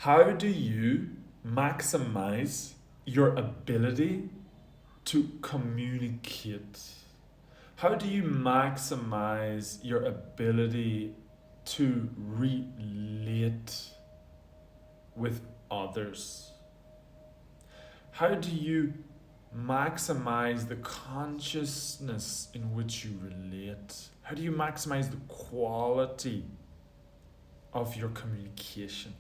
How do you maximize your ability to communicate? How do you maximize your ability to relate with others? How do you maximize the consciousness in which you relate? How do you maximize the quality of your communication?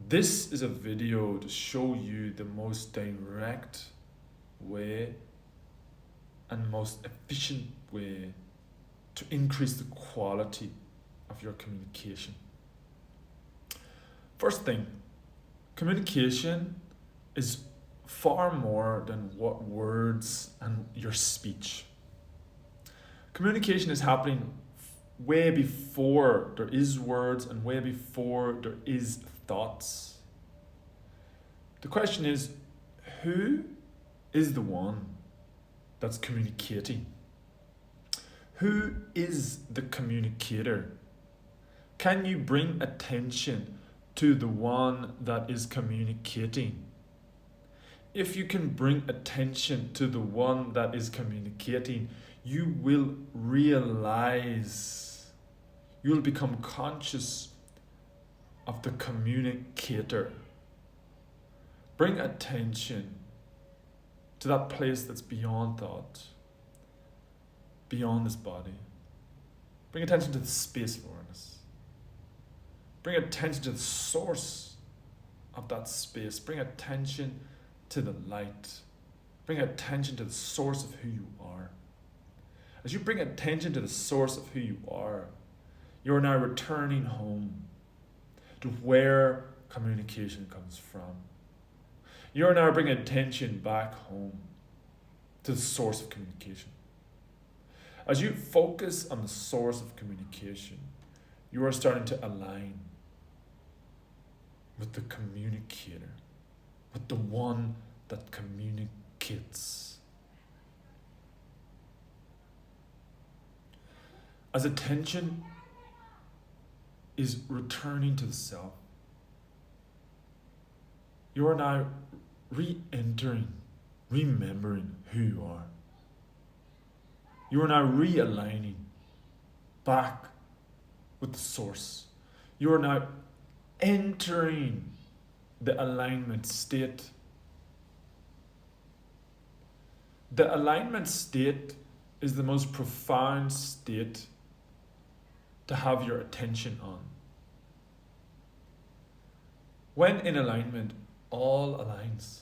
This is a video to show you the most direct way and most efficient way to increase the quality of your communication. First thing, communication is far more than what words and your speech. Communication is happening way before there is words and way before there is thoughts. The question is, who is the one that's communicating? Who is the communicator? Can you bring attention to the one that is communicating? If you can bring attention to the one that is communicating, you will realize, you'll become conscious of the communicator. Bring attention to that place that's beyond thought, beyond this body. Bring attention to the space of awareness. Bring attention to the source of that space. Bring attention to the light. Bring attention to the source of who you are. As you bring attention to the source of who you are now returning home to where communication comes from. You're now bringing attention back home to the source of communication. As you focus on the source of communication, you are starting to align with the communicator, with the one that communicates. As attention is returning to the self, you are now re-entering, remembering who you are. You are now realigning back with the source. You are now entering the alignment state. The alignment state is the most profound state to have your attention on. When in alignment, all aligns.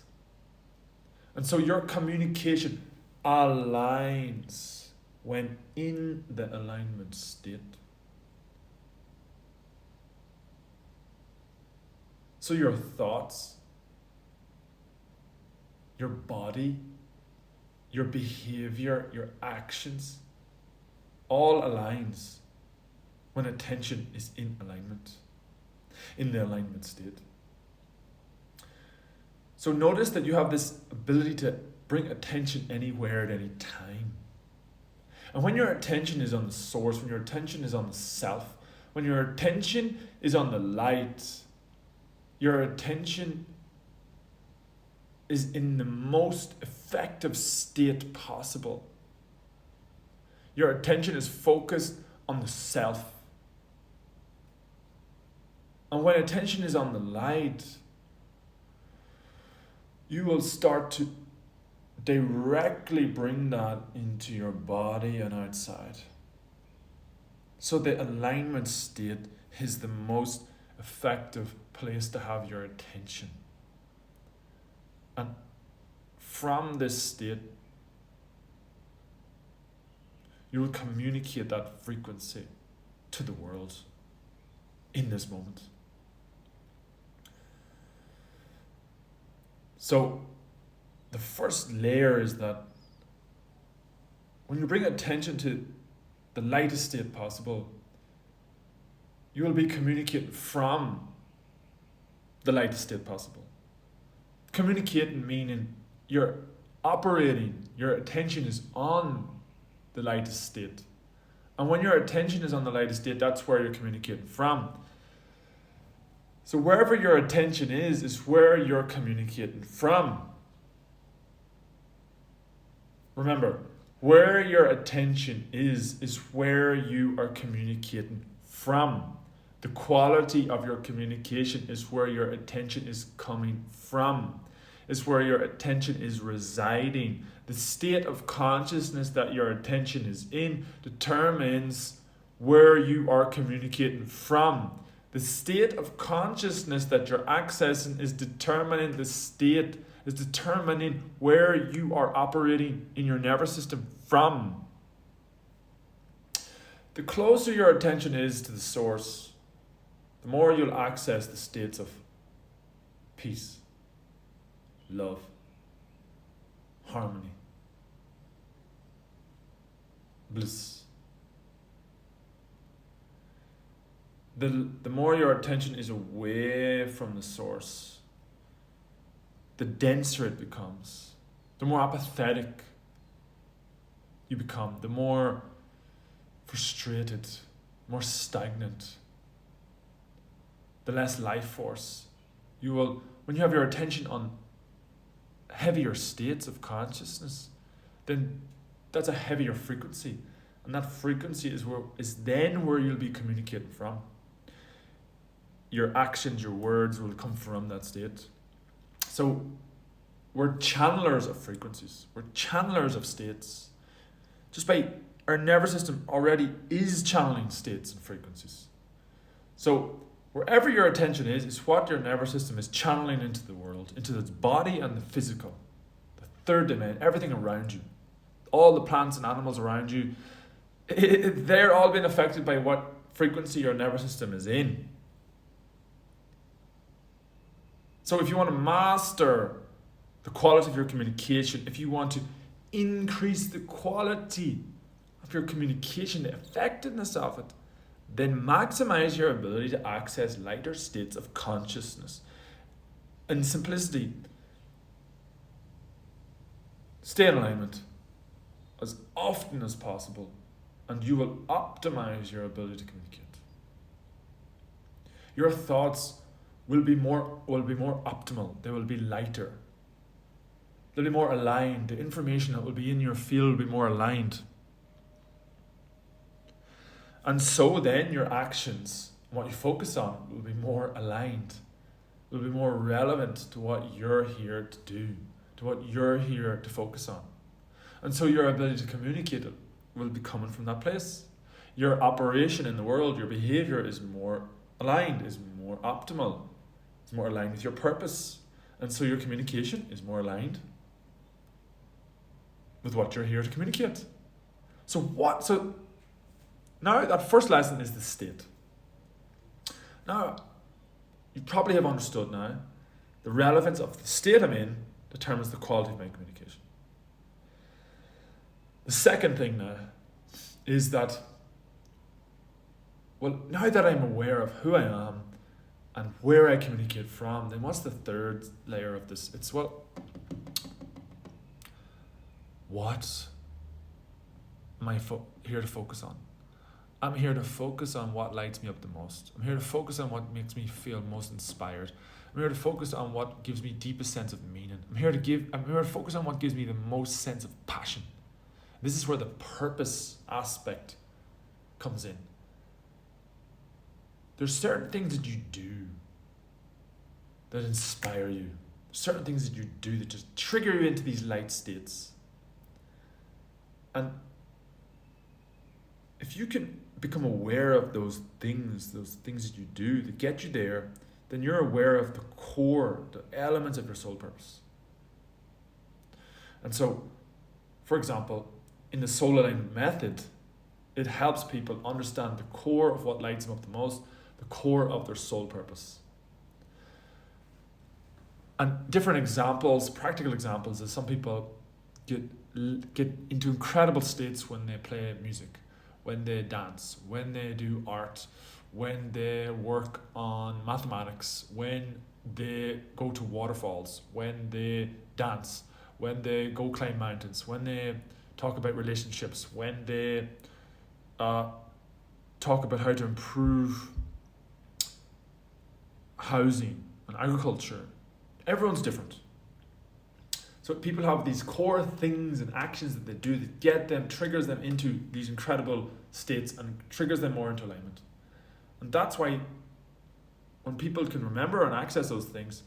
And so your communication aligns when in the alignment state. So your thoughts, your body, your behavior, your actions, all aligns when attention is in alignment, in the alignment state. So notice that you have this ability to bring attention anywhere at any time. And when your attention is on the source, when your attention is on the self, when your attention is on the light, your attention is in the most effective state possible. Your attention is focused on the self. And when attention is on the light, you will start to directly bring that into your body and outside. So the alignment state is the most effective place to have your attention. And from this state, you will communicate that frequency to the world in this moment. So the first layer is that when you bring attention to the lightest state possible, you will be communicating from the lightest state possible. Communicating meaning you're operating, your attention is on the lightest state. And when your attention is on the lightest state, that's where you're communicating from. So wherever your attention is where you're communicating from. Remember, where your attention is where you are communicating from. The quality of your communication is where your attention is coming from. Is where your attention is residing. The state of consciousness that your attention is in determines where you are communicating from. The state of consciousness that you're accessing is determining where you are operating in your nervous system from. The closer your attention is to the source, the more you'll access the states of peace, love, harmony, bliss. The more your attention is away from the source, the denser it becomes, the more apathetic you become, the more frustrated, more stagnant, the less life force you will. When you have your attention on heavier states of consciousness, then that's a heavier frequency, and that frequency is then where you'll be communicating from. Your actions, your words will come from that state. So we're channelers of frequencies. We're channelers of states. Just by our nervous system already is channeling states and frequencies. So wherever your attention is what your nervous system is channeling into the world, into its body and the physical, the third domain, everything around you, all the plants and animals around you, they're all being affected by what frequency your nervous system is in. So if you want to master the quality of your communication, if you want to increase the quality of your communication, the effectiveness of it, then maximize your ability to access lighter states of consciousness. In simplicity, stay in alignment as often as possible, and you will optimize your ability to communicate. Your thoughts will be more optimal. They will be lighter. They'll be more aligned. The information that will be in your field will be more aligned. And so then your actions, what you focus on, will be more aligned, will be more relevant to what you're here to do, to what you're here to focus on. And so your ability to communicate it will be coming from that place. Your operation in the world, your behavior is more aligned, is more optimal, is more aligned with your purpose. And so your communication is more aligned with what you're here to communicate. So now that first lesson is the state. Now, you probably have understood now the relevance of the state I'm in determines the quality of my communication. The second thing now is that, well, now that I'm aware of who I am and where I communicate from, then what's the third layer of this? It's, well, what am I here to focus on? I'm here to focus on what lights me up the most. I'm here to focus on what makes me feel most inspired. I'm here to focus on what gives me deepest sense of meaning. I'm here to focus on what gives me the most sense of passion. This is where the purpose aspect comes in. There's certain things that you do that inspire you. Certain things that you do that just trigger you into these light states. And if you can become aware of those things that you do that get you there, then you're aware of the core, the elements of your soul purpose. And so, for example, in the soul alignment method, it helps people understand the core of what lights them up the most, the core of their soul purpose. And different examples, practical examples, is some people get into incredible states when they play music, when they dance, when they do art, when they work on mathematics, when they go to waterfalls, when they dance, when they go climb mountains, when they talk about relationships, when they talk about how to improve housing and agriculture. Everyone's different. So people have these core things and actions that they do that get them, triggers them into these incredible states and triggers them more into alignment. And that's why when people can remember and access those things,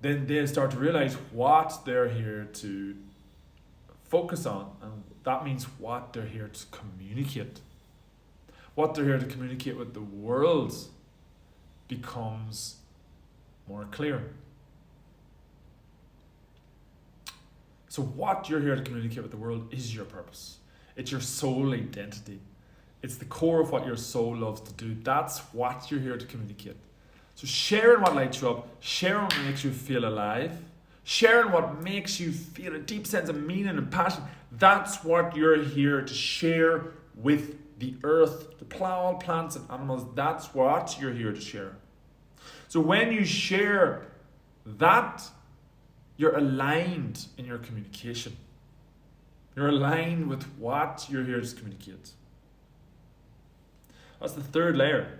then they start to realize what they're here to focus on, and that means what they're here to communicate. What they're here to communicate with the world becomes more clear. So what you're here to communicate with the world is your purpose. It's your soul identity. It's the core of what your soul loves to do. That's what you're here to communicate. So sharing what lights you up, sharing what makes you feel alive, sharing what makes you feel a deep sense of meaning and passion, that's what you're here to share with the earth, the all plants and animals. That's what you're here to share. So when you share that, you're aligned in your communication. You're aligned with what you're here to communicate. That's the third layer.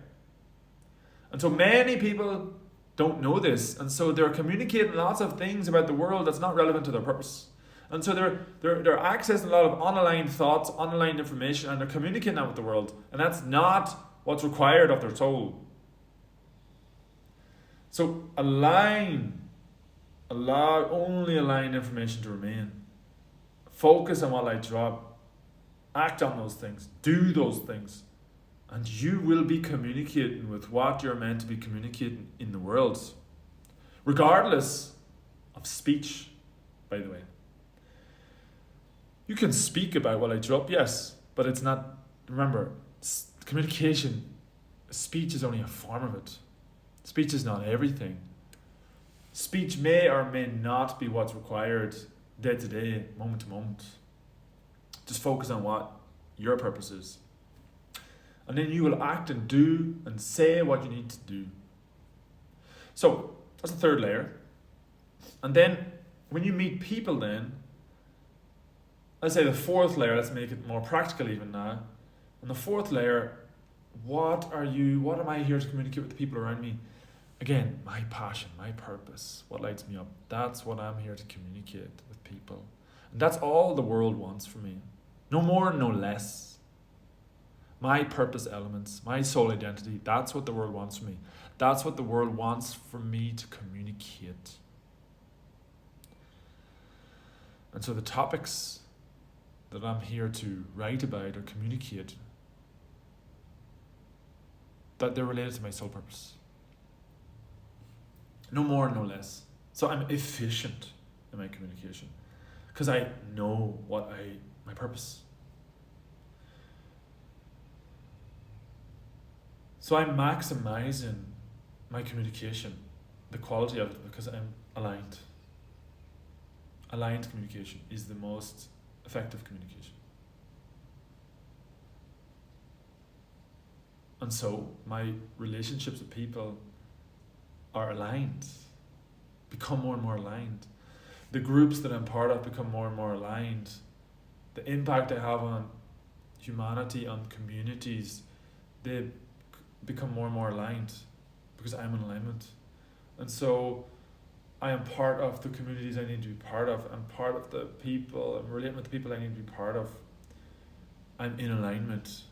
And so many people don't know this, and so they're communicating lots of things about the world that's not relevant to their purpose. And so they're accessing a lot of unaligned thoughts, unaligned information, and they're communicating that with the world. And that's not what's required of their soul. So only align information to remain. Focus on what lights you up. Act on those things. Do those things. And you will be communicating with what you're meant to be communicating in the world. Regardless of speech, by the way. You can speak about what lights you up, yes, but it's not, remember, communication, speech is only a form of it. Speech is not everything. Speech may or may not be what's required day to day, moment to moment. Just focus on what your purpose is. And then you will act and do and say what you need to do. So that's the third layer. And then when you meet people then, let's say the fourth layer, let's make it more practical even now. And the fourth layer, what am I here to communicate with the people around me? Again, my passion, my purpose, what lights me up. That's what I'm here to communicate with people. And that's all the world wants from me. No more, no less. My purpose elements, my soul identity, that's what the world wants from me. That's what the world wants from me to communicate. And so the topics that I'm here to write about or communicate, that they're related to my soul purpose. No more, no less. So I'm efficient in my communication because I know my purpose. So I'm maximizing my communication, the quality of it, because I'm aligned. Aligned communication is the most effective communication. And so my relationships with people are aligned, become more and more aligned. The groups that I'm part of become more and more aligned. The impact I have on humanity, on communities, they become more and more aligned because I'm in alignment. And so I am part of the communities I need to be part of. I'm part of the people, I'm relating with the people I need to be part of. I'm in alignment.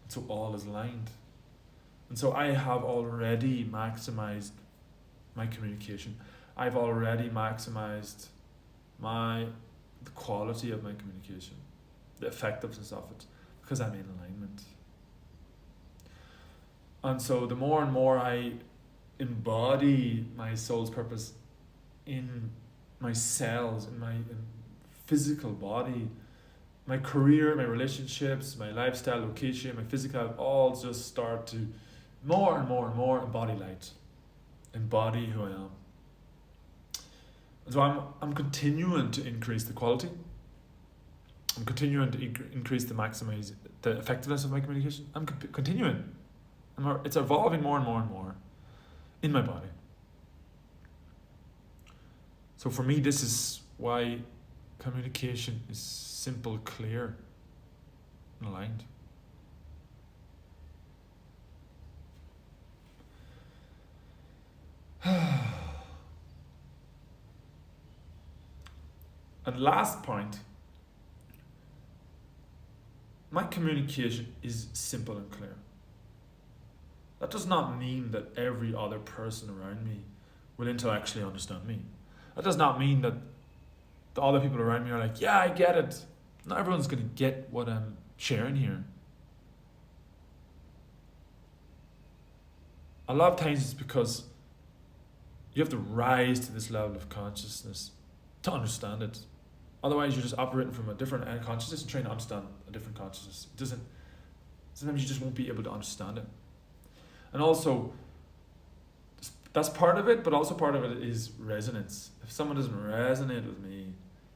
So all is aligned. And so I have already maximized my communication. I've already maximized the quality of my communication, the effectiveness of it, because I'm in alignment. And so the more and more I embody my soul's purpose in my cells, in my physical body, my career, my relationships, my lifestyle, location, my physical, all just start to more and more and more embody light. Embody who I am. And so I'm continuing to increase the quality. I'm continuing to increase the effectiveness of my communication. I'm continuing. It's evolving more and more and more in my body. So for me, this is why communication is simple, clear, and aligned. And last point, my communication is simple and clear. That does not mean that every other person around me will intellectually understand me. That does not mean that the other people around me are like, yeah, I get it. Not everyone's going to get what I'm sharing here. A lot of times it's because you have to rise to this level of consciousness to understand it. Otherwise, you're just operating from a different consciousness and trying to understand a different consciousness. Sometimes you just won't be able to understand it. And also, that's part of it, but also part of it is resonance. If someone doesn't resonate with me,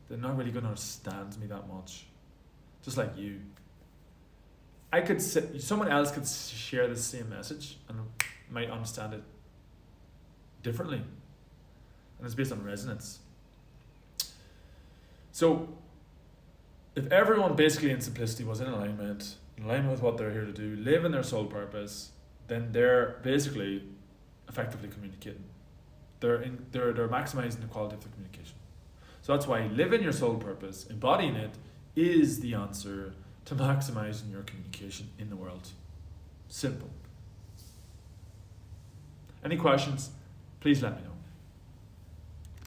they're not really going to understand me that much. Just like you. Someone else could share the same message and might understand it differently. And it's based on resonance. So, if everyone basically in simplicity was in alignment with what they're here to do, live in their soul purpose, then they're basically effectively communicating. They're maximizing the quality of the communication. So that's why living your soul purpose, embodying it, is the answer to maximizing your communication in the world. Simple. Any questions? Please let me know.